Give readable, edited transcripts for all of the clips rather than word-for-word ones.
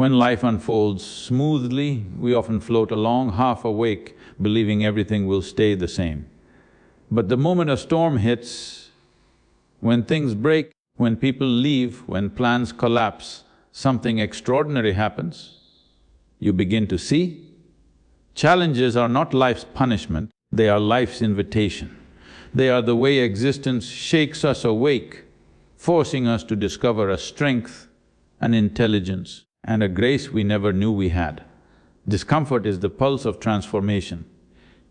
When life unfolds smoothly, we often float along half awake, believing everything will stay the same. But the moment a storm hits, when things break, when people leave, when plans collapse, something extraordinary happens. You begin to see, challenges are not life's punishment, they are life's invitation. They are the way existence shakes us awake, forcing us to discover a strength, an intelligence, and a grace we never knew we had. Discomfort is the pulse of transformation.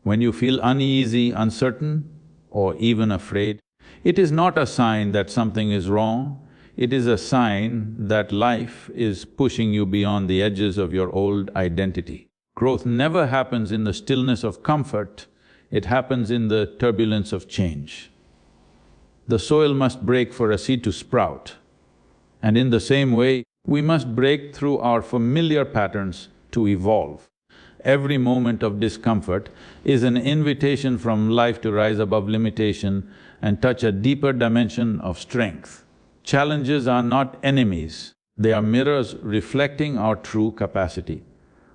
When you feel uneasy, uncertain, or even afraid, it is not a sign that something is wrong, it is a sign that life is pushing you beyond the edges of your old identity. Growth never happens in the stillness of comfort, it happens in the turbulence of change. The soil must break for a seed to sprout, and in the same way, we must break through our familiar patterns to evolve. Every moment of discomfort is an invitation from life to rise above limitation and touch a deeper dimension of strength. Challenges are not enemies, they are mirrors reflecting our true capacity.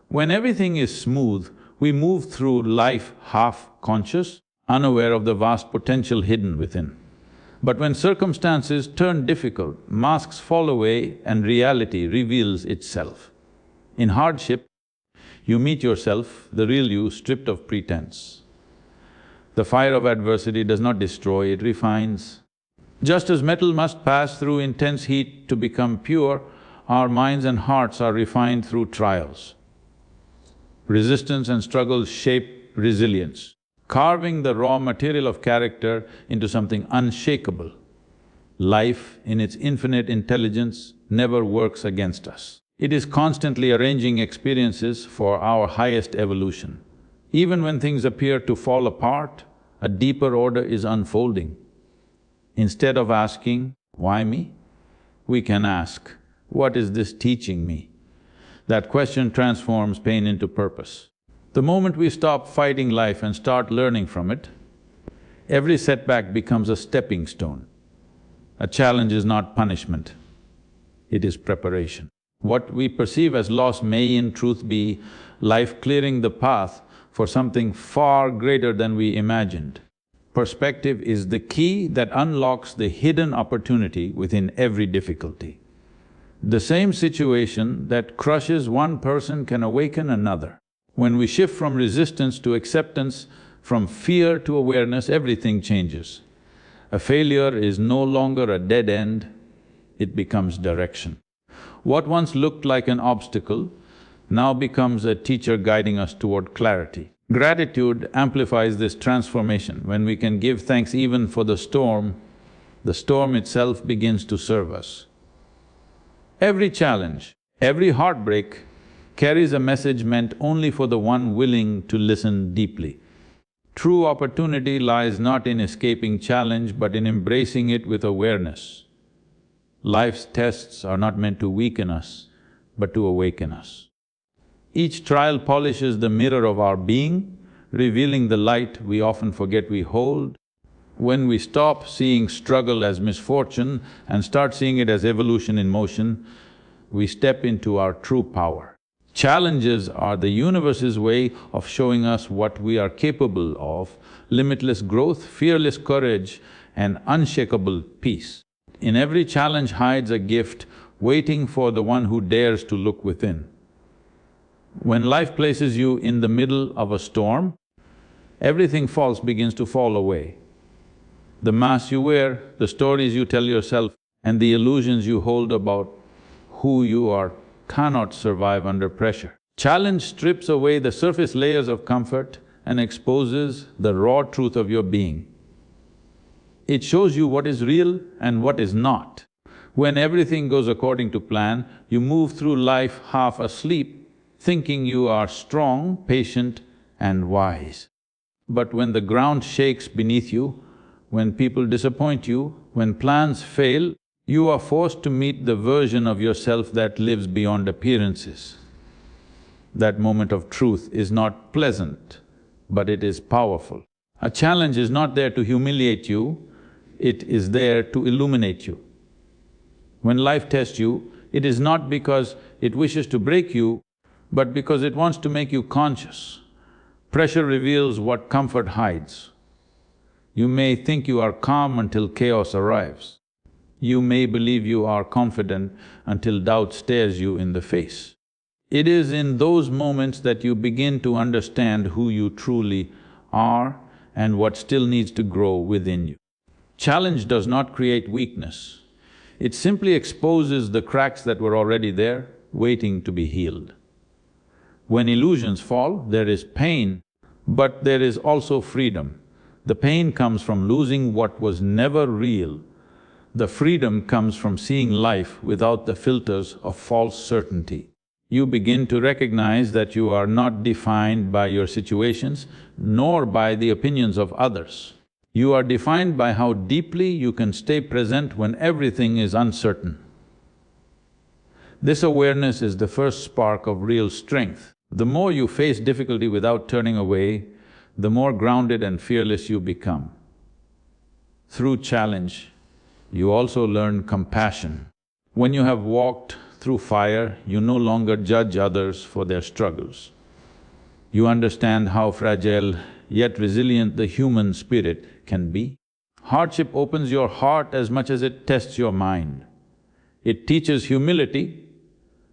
When everything is smooth, we move through life half-conscious, unaware of the vast potential hidden within. But when circumstances turn difficult, masks fall away and reality reveals itself. In hardship, you meet yourself, the real you, stripped of pretense. The fire of adversity does not destroy, it refines. Just as metal must pass through intense heat to become pure, our minds and hearts are refined through trials. Resistance and struggles shape resilience, carving the raw material of character into something unshakable. Life, in its infinite intelligence, never works against us. It is constantly arranging experiences for our highest evolution. Even when things appear to fall apart, a deeper order is unfolding. Instead of asking, "Why me?" we can ask, "What is this teaching me?" That question transforms pain into purpose. The moment we stop fighting life and start learning from it, every setback becomes a stepping stone. A challenge is not punishment, it is preparation. What we perceive as loss may in truth be life clearing the path for something far greater than we imagined. Perspective is the key that unlocks the hidden opportunity within every difficulty. The same situation that crushes one person can awaken another. When we shift from resistance to acceptance, from fear to awareness, everything changes. A failure is no longer a dead end, it becomes direction. What once looked like an obstacle now becomes a teacher guiding us toward clarity. Gratitude amplifies this transformation. When we can give thanks even for the storm itself begins to serve us. Every challenge, every heartbreak carries a message meant only for the one willing to listen deeply. True opportunity lies not in escaping challenge but in embracing it with awareness. Life's tests are not meant to weaken us, but to awaken us. Each trial polishes the mirror of our being, revealing the light we often forget we hold. When we stop seeing struggle as misfortune and start seeing it as evolution in motion, we step into our true power. Challenges are the universe's way of showing us what we are capable of: limitless growth, fearless courage, and unshakable peace. In every challenge hides a gift waiting for the one who dares to look within. When life places you in the middle of a storm, everything false begins to fall away. The mask you wear, the stories you tell yourself, and the illusions you hold about who you are cannot survive under pressure. Challenge strips away the surface layers of comfort and exposes the raw truth of your being. It shows you what is real and what is not. When everything goes according to plan, you move through life half asleep, thinking you are strong, patient, and wise. But when the ground shakes beneath you, when people disappoint you, when plans fail, you are forced to meet the version of yourself that lives beyond appearances. That moment of truth is not pleasant, but it is powerful. A challenge is not there to humiliate you, it is there to illuminate you. When life tests you, it is not because it wishes to break you, but because it wants to make you conscious. Pressure reveals what comfort hides. You may think you are calm until chaos arrives. You may believe you are confident until doubt stares you in the face. It is in those moments that you begin to understand who you truly are and what still needs to grow within you. Challenge does not create weakness. It simply exposes the cracks that were already there, waiting to be healed. When illusions fall, there is pain, but there is also freedom. The pain comes from losing what was never real. The freedom comes from seeing life without the filters of false certainty. You begin to recognize that you are not defined by your situations, nor by the opinions of others. You are defined by how deeply you can stay present when everything is uncertain. This awareness is the first spark of real strength. The more you face difficulty without turning away, the more grounded and fearless you become. Through challenge, you also learn compassion. When you have walked through fire, you no longer judge others for their struggles. You understand how fragile yet resilient the human spirit can be. Hardship opens your heart as much as it tests your mind. It teaches humility,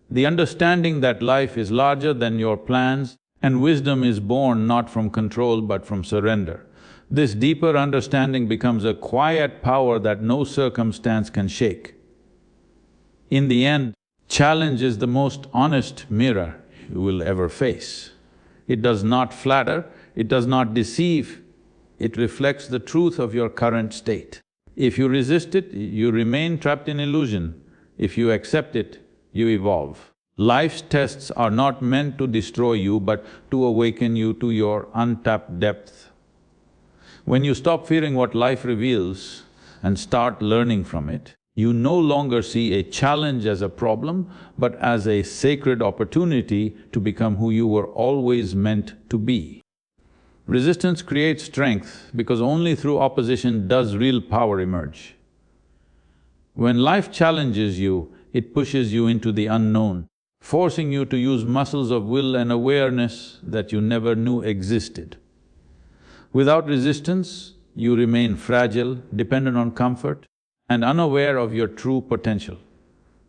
the understanding that life is larger than your plans, and wisdom is born not from control but from surrender. This deeper understanding becomes a quiet power that no circumstance can shake. In the end, challenge is the most honest mirror you will ever face. It does not flatter, it does not deceive, it reflects the truth of your current state. If you resist it, you remain trapped in illusion. If you accept it, you evolve. Life's tests are not meant to destroy you, but to awaken you to your untapped depth. When you stop fearing what life reveals and start learning from it, you no longer see a challenge as a problem, but as a sacred opportunity to become who you were always meant to be. Resistance creates strength because only through opposition does real power emerge. When life challenges you, it pushes you into the unknown, forcing you to use muscles of will and awareness that you never knew existed. Without resistance, you remain fragile, dependent on comfort, and unaware of your true potential.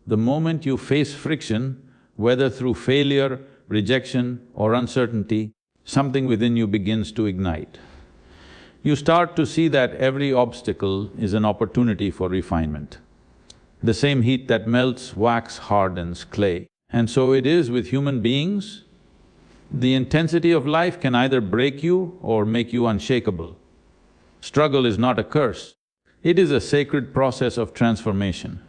The moment you face friction, whether through failure, rejection or uncertainty, something within you begins to ignite. You start to see that every obstacle is an opportunity for refinement. The same heat that melts wax hardens clay. And so it is with human beings. The intensity of life can either break you or make you unshakable. Struggle is not a curse, it is a sacred process of transformation.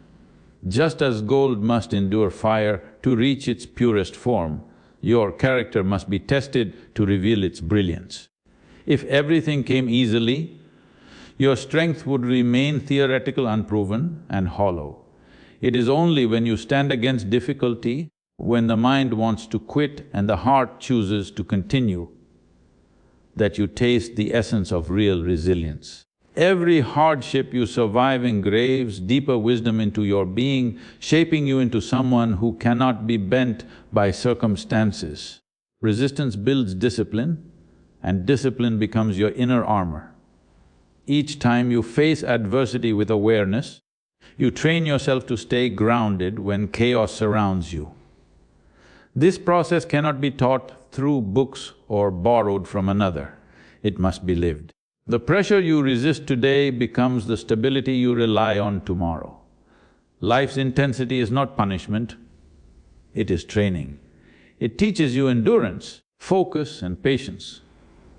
Just as gold must endure fire to reach its purest form, your character must be tested to reveal its brilliance. If everything came easily, your strength would remain theoretical, unproven and hollow. It is only when you stand against difficulty, when the mind wants to quit and the heart chooses to continue, that you taste the essence of real resilience. Every hardship you survive engraves deeper wisdom into your being, shaping you into someone who cannot be bent by circumstances. Resistance builds discipline, and discipline becomes your inner armor. Each time you face adversity with awareness, you train yourself to stay grounded when chaos surrounds you. This process cannot be taught through books or borrowed from another, it must be lived. The pressure you resist today becomes the stability you rely on tomorrow. Life's intensity is not punishment, it is training. It teaches you endurance, focus and patience.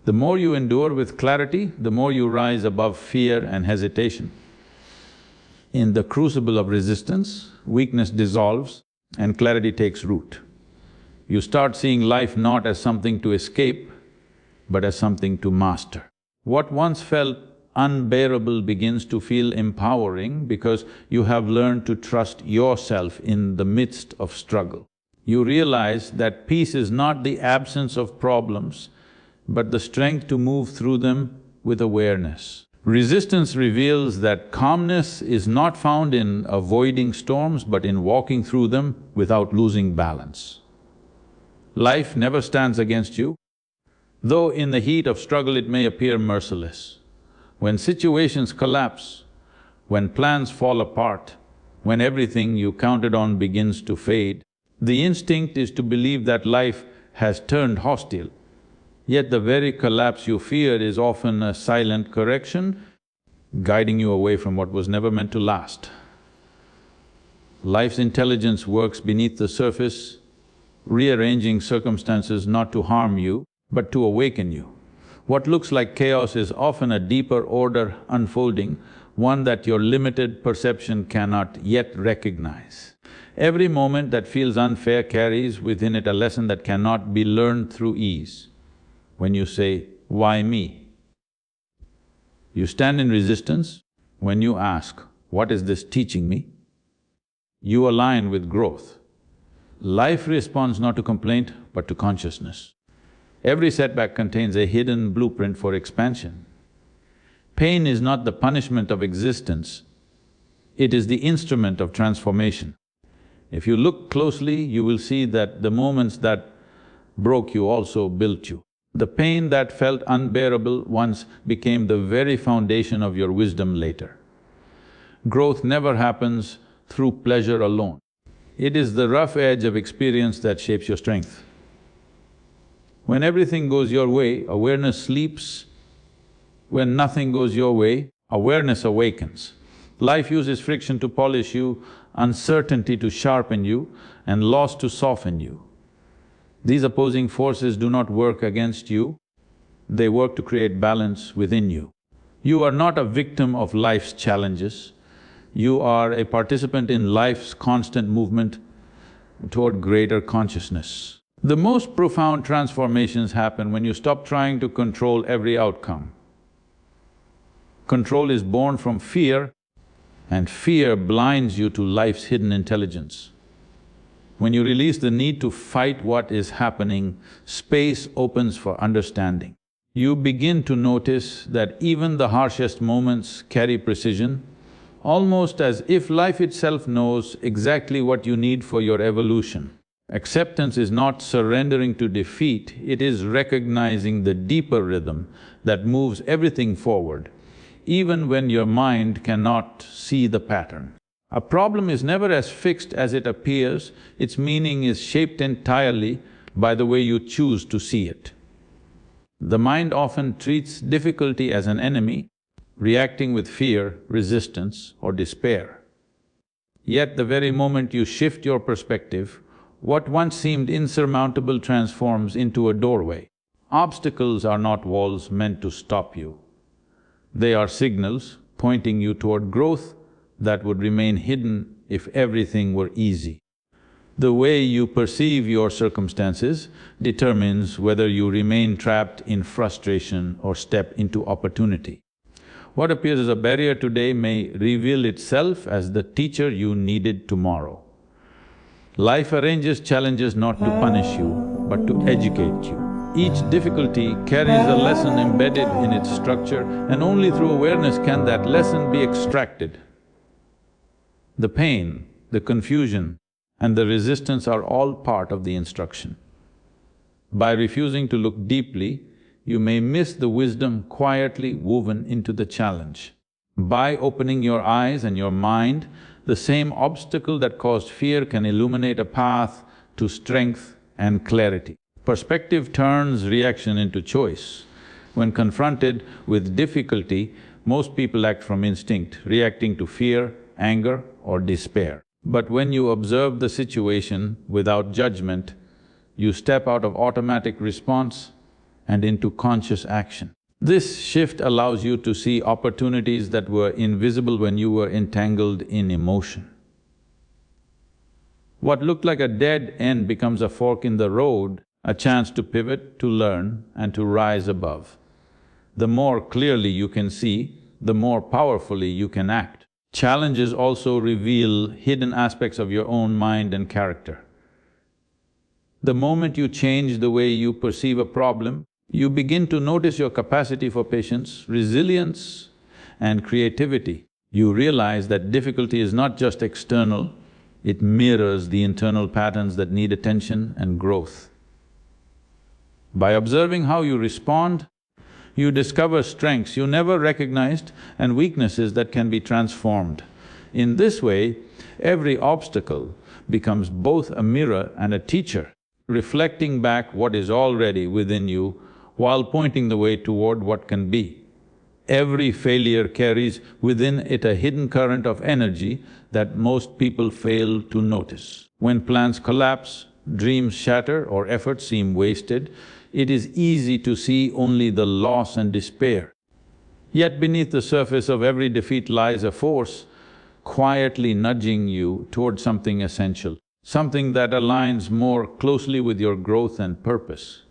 The more you endure with clarity, the more you rise above fear and hesitation. In the crucible of resistance, weakness dissolves and clarity takes root. You start seeing life not as something to escape, but as something to master. What once felt unbearable begins to feel empowering because you have learned to trust yourself in the midst of struggle. You realize that peace is not the absence of problems, but the strength to move through them with awareness. Resistance reveals that calmness is not found in avoiding storms but in walking through them without losing balance. Life never stands against you, though in the heat of struggle it may appear merciless. When situations collapse, when plans fall apart, when everything you counted on begins to fade, the instinct is to believe that life has turned hostile. Yet the very collapse you feared is often a silent correction, guiding you away from what was never meant to last. Life's intelligence works beneath the surface, rearranging circumstances not to harm you, but to awaken you. What looks like chaos is often a deeper order unfolding, one that your limited perception cannot yet recognize. Every moment that feels unfair carries within it a lesson that cannot be learned through ease. When you say, "Why me?" you stand in resistance. When you ask, "What is this teaching me?" you align with growth. Life responds not to complaint, but to consciousness. Every setback contains a hidden blueprint for expansion. Pain is not the punishment of existence, it is the instrument of transformation. If you look closely, you will see that the moments that broke you also built you. The pain that felt unbearable once became the very foundation of your wisdom later. Growth never happens through pleasure alone. It is the rough edge of experience that shapes your strength. When everything goes your way, awareness sleeps. When nothing goes your way, awareness awakens. Life uses friction to polish you, uncertainty to sharpen you, and loss to soften you. These opposing forces do not work against you, they work to create balance within you. You are not a victim of life's challenges, you are a participant in life's constant movement toward greater consciousness. The most profound transformations happen when you stop trying to control every outcome. Control is born from fear, and fear blinds you to life's hidden intelligence. When you release the need to fight what is happening, space opens for understanding. You begin to notice that even the harshest moments carry precision, almost as if life itself knows exactly what you need for your evolution. Acceptance is not surrendering to defeat, it is recognizing the deeper rhythm that moves everything forward, even when your mind cannot see the pattern. A problem is never as fixed as it appears, its meaning is shaped entirely by the way you choose to see it. The mind often treats difficulty as an enemy, reacting with fear, resistance, or despair. Yet the very moment you shift your perspective, what once seemed insurmountable transforms into a doorway. Obstacles are not walls meant to stop you. They are signals pointing you toward growth that would remain hidden if everything were easy. The way you perceive your circumstances determines whether you remain trapped in frustration or step into opportunity. What appears as a barrier today may reveal itself as the teacher you needed tomorrow. Life arranges challenges not to punish you, but to educate you. Each difficulty carries a lesson embedded in its structure, and only through awareness can that lesson be extracted. The pain, the confusion, and the resistance are all part of the instruction. By refusing to look deeply, you may miss the wisdom quietly woven into the challenge. By opening your eyes and your mind, the same obstacle that caused fear can illuminate a path to strength and clarity. Perspective turns reaction into choice. When confronted with difficulty, most people act from instinct, reacting to fear, anger, or despair. But when you observe the situation without judgment, you step out of automatic response and into conscious action. This shift allows you to see opportunities that were invisible when you were entangled in emotion. What looked like a dead end becomes a fork in the road, a chance to pivot, to learn, and to rise above. The more clearly you can see, the more powerfully you can act. Challenges also reveal hidden aspects of your own mind and character. The moment you change the way you perceive a problem, you begin to notice your capacity for patience, resilience, and creativity. You realize that difficulty is not just external, it mirrors the internal patterns that need attention and growth. By observing how you respond, you discover strengths you never recognized and weaknesses that can be transformed. In this way, every obstacle becomes both a mirror and a teacher, reflecting back what is already within you while pointing the way toward what can be. Every failure carries within it a hidden current of energy that most people fail to notice. When plans collapse, dreams shatter, or efforts seem wasted, it is easy to see only the loss and despair. Yet beneath the surface of every defeat lies a force quietly nudging you toward something essential, something that aligns more closely with your growth and purpose.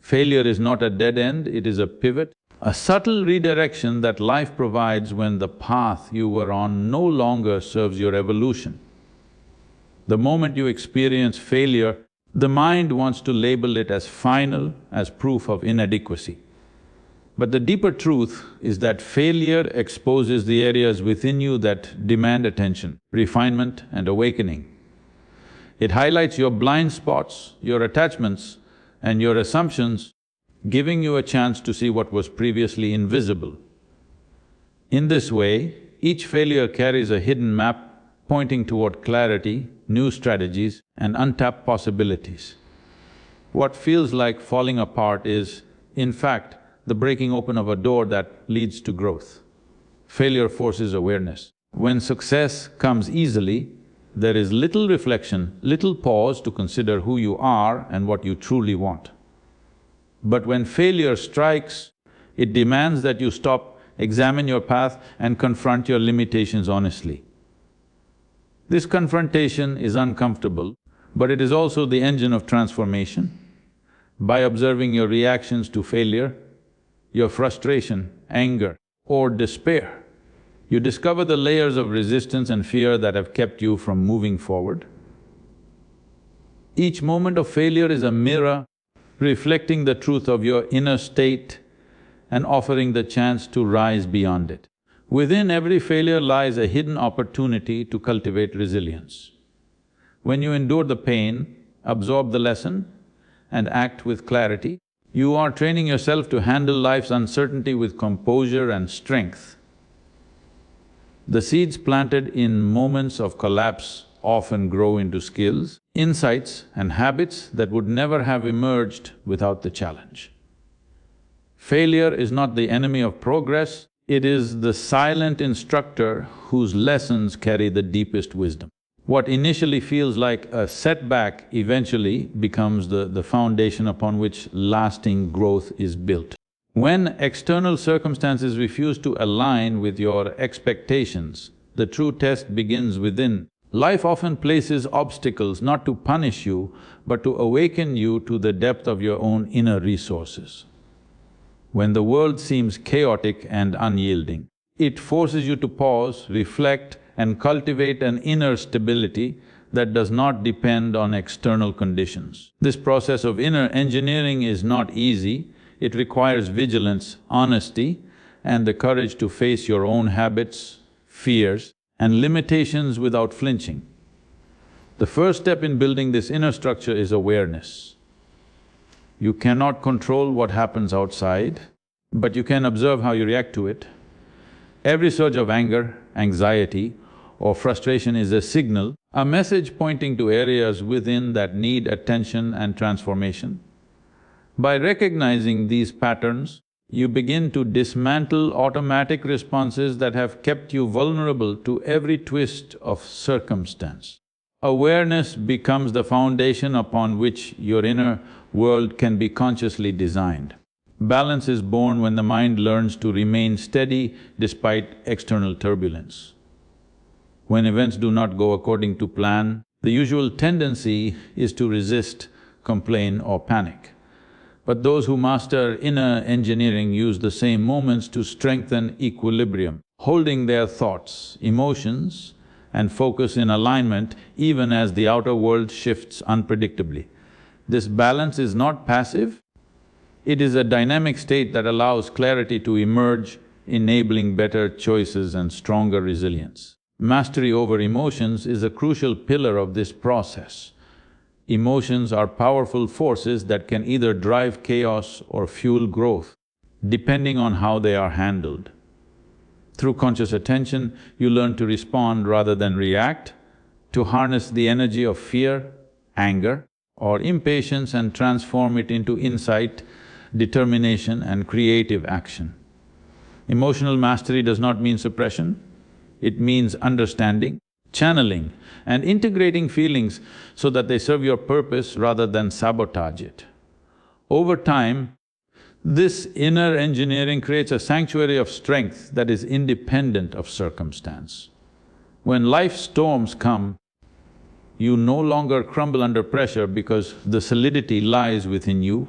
Failure is not a dead end, it is a pivot, a subtle redirection that life provides when the path you were on no longer serves your evolution. The moment you experience failure, the mind wants to label it as final, as proof of inadequacy. But the deeper truth is that failure exposes the areas within you that demand attention, refinement and awakening. It highlights your blind spots, your attachments and your assumptions, giving you a chance to see what was previously invisible. In this way, each failure carries a hidden map pointing toward clarity, new strategies and untapped possibilities. What feels like falling apart is, in fact, the breaking open of a door that leads to growth. Failure forces awareness. When success comes easily, there is little reflection, little pause to consider who you are and what you truly want. But when failure strikes, it demands that you stop, examine your path and confront your limitations honestly. This confrontation is uncomfortable, but it is also the engine of transformation. By observing your reactions to failure, your frustration, anger or despair, you discover the layers of resistance and fear that have kept you from moving forward. Each moment of failure is a mirror reflecting the truth of your inner state and offering the chance to rise beyond it. Within every failure lies a hidden opportunity to cultivate resilience. When you endure the pain, absorb the lesson and act with clarity, you are training yourself to handle life's uncertainty with composure and strength. The seeds planted in moments of collapse often grow into skills, insights and habits that would never have emerged without the challenge. Failure is not the enemy of progress, it is the silent instructor whose lessons carry the deepest wisdom. What initially feels like a setback eventually becomes the foundation upon which lasting growth is built. When external circumstances refuse to align with your expectations, the true test begins within. Life often places obstacles not to punish you, but to awaken you to the depth of your own inner resources. When the world seems chaotic and unyielding, it forces you to pause, reflect and cultivate an inner stability that does not depend on external conditions. This process of inner engineering is not easy, it requires vigilance, honesty and the courage to face your own habits, fears and limitations without flinching. The first step in building this inner structure is awareness. You cannot control what happens outside, but you can observe how you react to it. Every surge of anger, anxiety or frustration is a signal, a message pointing to areas within that need attention and transformation. By recognizing these patterns, you begin to dismantle automatic responses that have kept you vulnerable to every twist of circumstance. Awareness becomes the foundation upon which your inner world can be consciously designed. Balance is born when the mind learns to remain steady despite external turbulence. When events do not go according to plan, the usual tendency is to resist, complain or panic. But those who master inner engineering use the same moments to strengthen equilibrium, holding their thoughts, emotions and focus in alignment even as the outer world shifts unpredictably. This balance is not passive, it is a dynamic state that allows clarity to emerge enabling better choices and stronger resilience. Mastery over emotions is a crucial pillar of this process. Emotions are powerful forces that can either drive chaos or fuel growth, depending on how they are handled. Through conscious attention, you learn to respond rather than react, to harness the energy of fear, anger, or impatience and transform it into insight, determination, and creative action. Emotional mastery does not mean suppression, it means understanding, channeling, and integrating feelings so that they serve your purpose rather than sabotage it. Over time, this inner engineering creates a sanctuary of strength that is independent of circumstance. When life's storms come, you no longer crumble under pressure because the solidity lies within you,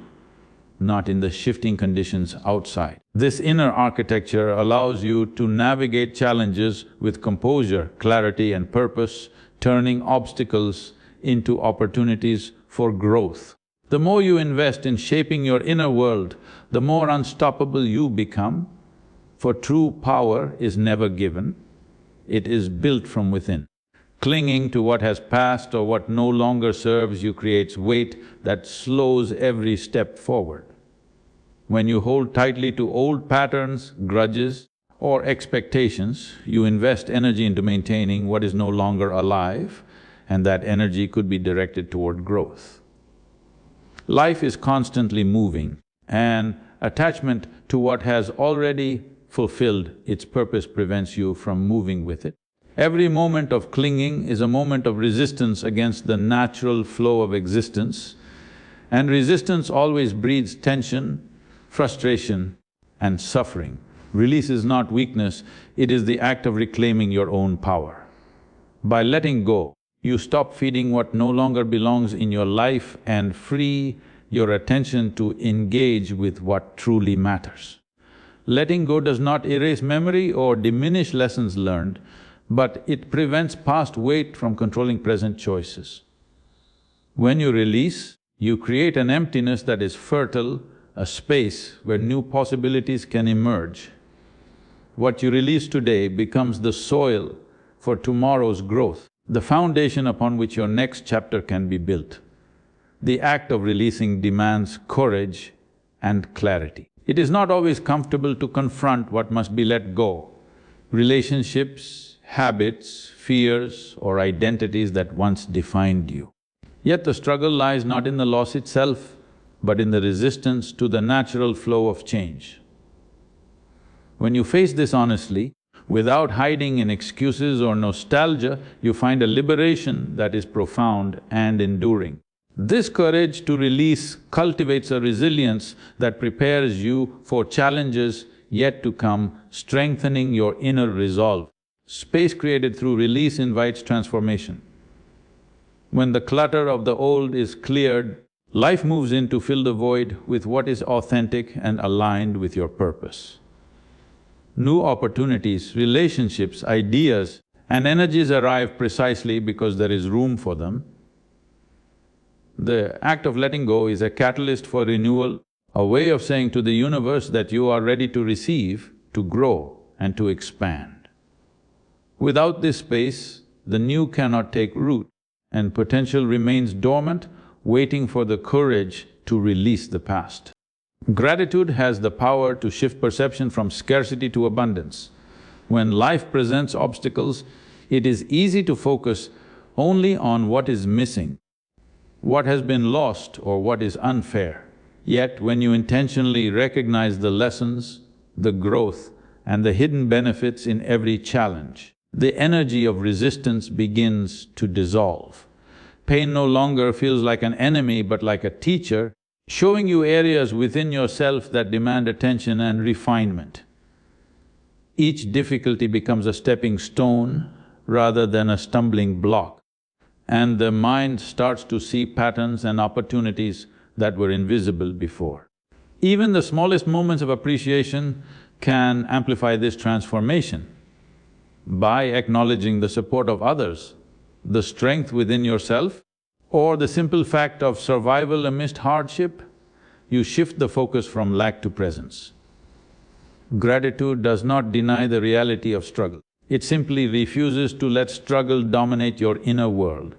not in the shifting conditions outside. This inner architecture allows you to navigate challenges with composure, clarity, and purpose, turning obstacles into opportunities for growth. The more you invest in shaping your inner world, the more unstoppable you become, for true power is never given, it is built from within. Clinging to what has passed or what no longer serves you creates weight that slows every step forward. When you hold tightly to old patterns, grudges, or expectations, you invest energy into maintaining what is no longer alive, and that energy could be directed toward growth. Life is constantly moving, and attachment to what has already fulfilled its purpose prevents you from moving with it. Every moment of clinging is a moment of resistance against the natural flow of existence, and resistance always breeds tension, frustration, and suffering. Release is not weakness, it is the act of reclaiming your own power. By letting go, you stop feeding what no longer belongs in your life and free your attention to engage with what truly matters. Letting go does not erase memory or diminish lessons learned, but it prevents past weight from controlling present choices. When you release, you create an emptiness that is fertile, a space where new possibilities can emerge. What you release today becomes the soil for tomorrow's growth, the foundation upon which your next chapter can be built. The act of releasing demands courage and clarity. It is not always comfortable to confront what must be let go. Relationships, habits, fears, or identities that once defined you. Yet the struggle lies not in the loss itself, but in the resistance to the natural flow of change. When you face this honestly, without hiding in excuses or nostalgia, you find a liberation that is profound and enduring. This courage to release cultivates a resilience that prepares you for challenges yet to come, strengthening your inner resolve. Space created through release invites transformation. When the clutter of the old is cleared, life moves in to fill the void with what is authentic and aligned with your purpose. New opportunities, relationships, ideas, and energies arrive precisely because there is room for them. The act of letting go is a catalyst for renewal, a way of saying to the universe that you are ready to receive, to grow, and to expand. Without this space, the new cannot take root, and potential remains dormant, waiting for the courage to release the past. Gratitude has the power to shift perception from scarcity to abundance. When life presents obstacles, it is easy to focus only on what is missing, what has been lost or what is unfair. Yet when you intentionally recognize the lessons, the growth, and the hidden benefits in every challenge, the energy of resistance begins to dissolve. Pain no longer feels like an enemy but like a teacher, showing you areas within yourself that demand attention and refinement. Each difficulty becomes a stepping stone rather than a stumbling block, and the mind starts to see patterns and opportunities that were invisible before. Even the smallest moments of appreciation can amplify this transformation. By acknowledging the support of others, the strength within yourself, or the simple fact of survival amidst hardship, you shift the focus from lack to presence. Gratitude does not deny the reality of struggle. It simply refuses to let struggle dominate your inner world.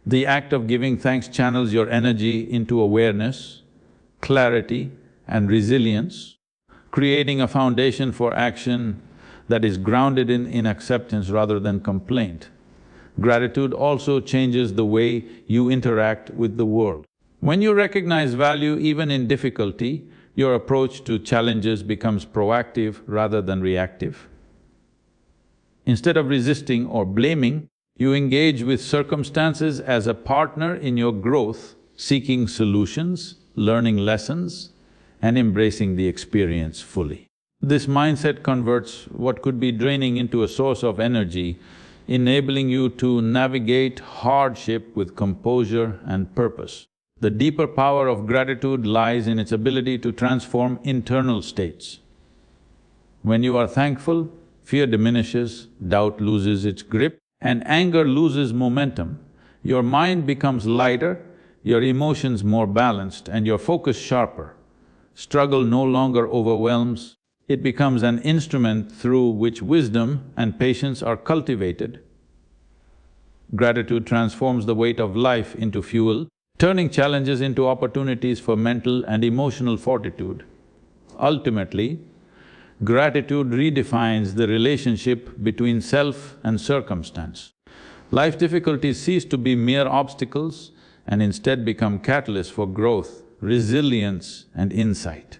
The act of giving thanks channels your energy into awareness, clarity and resilience, creating a foundation for action that is grounded in acceptance rather than complaint. Gratitude also changes the way you interact with the world. When you recognize value even in difficulty, your approach to challenges becomes proactive rather than reactive. Instead of resisting or blaming, you engage with circumstances as a partner in your growth, seeking solutions, learning lessons, and embracing the experience fully. This mindset converts what could be draining into a source of energy, enabling you to navigate hardship with composure and purpose. The deeper power of gratitude lies in its ability to transform internal states. When you are thankful, fear diminishes, doubt loses its grip, and anger loses momentum. Your mind becomes lighter, your emotions more balanced, and your focus sharper. Struggle no longer overwhelms, it becomes an instrument through which wisdom and patience are cultivated. Gratitude transforms the weight of life into fuel, turning challenges into opportunities for mental and emotional fortitude. Ultimately, gratitude redefines the relationship between self and circumstance. Life difficulties cease to be mere obstacles and instead become catalysts for growth, resilience and insight.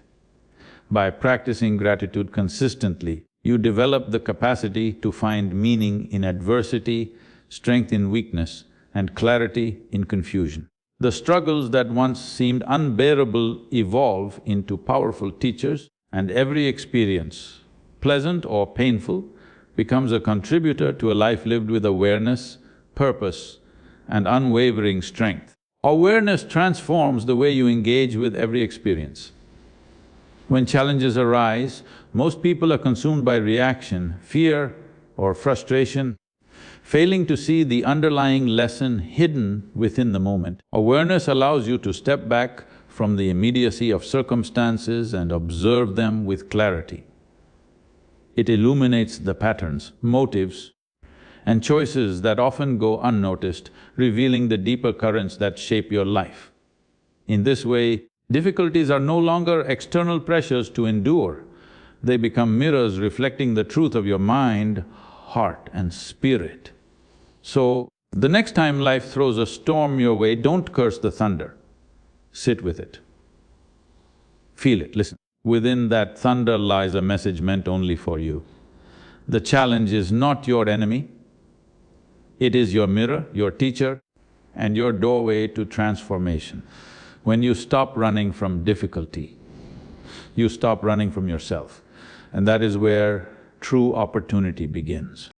By practicing gratitude consistently, you develop the capacity to find meaning in adversity, strength in weakness, and clarity in confusion. The struggles that once seemed unbearable evolve into powerful teachers, and every experience, pleasant or painful, becomes a contributor to a life lived with awareness, purpose, and unwavering strength. Awareness transforms the way you engage with every experience. When challenges arise, most people are consumed by reaction, fear or frustration, failing to see the underlying lesson hidden within the moment. Awareness allows you to step back from the immediacy of circumstances and observe them with clarity. It illuminates the patterns, motives, and choices that often go unnoticed, revealing the deeper currents that shape your life. In this way, difficulties are no longer external pressures to endure, they become mirrors reflecting the truth of your mind, heart and spirit. So, the next time life throws a storm your way, don't curse the thunder, sit with it. Feel it, listen. Within that thunder lies a message meant only for you. The challenge is not your enemy, it is your mirror, your teacher, and your doorway to transformation. When you stop running from difficulty, you stop running from yourself, and that is where true opportunity begins.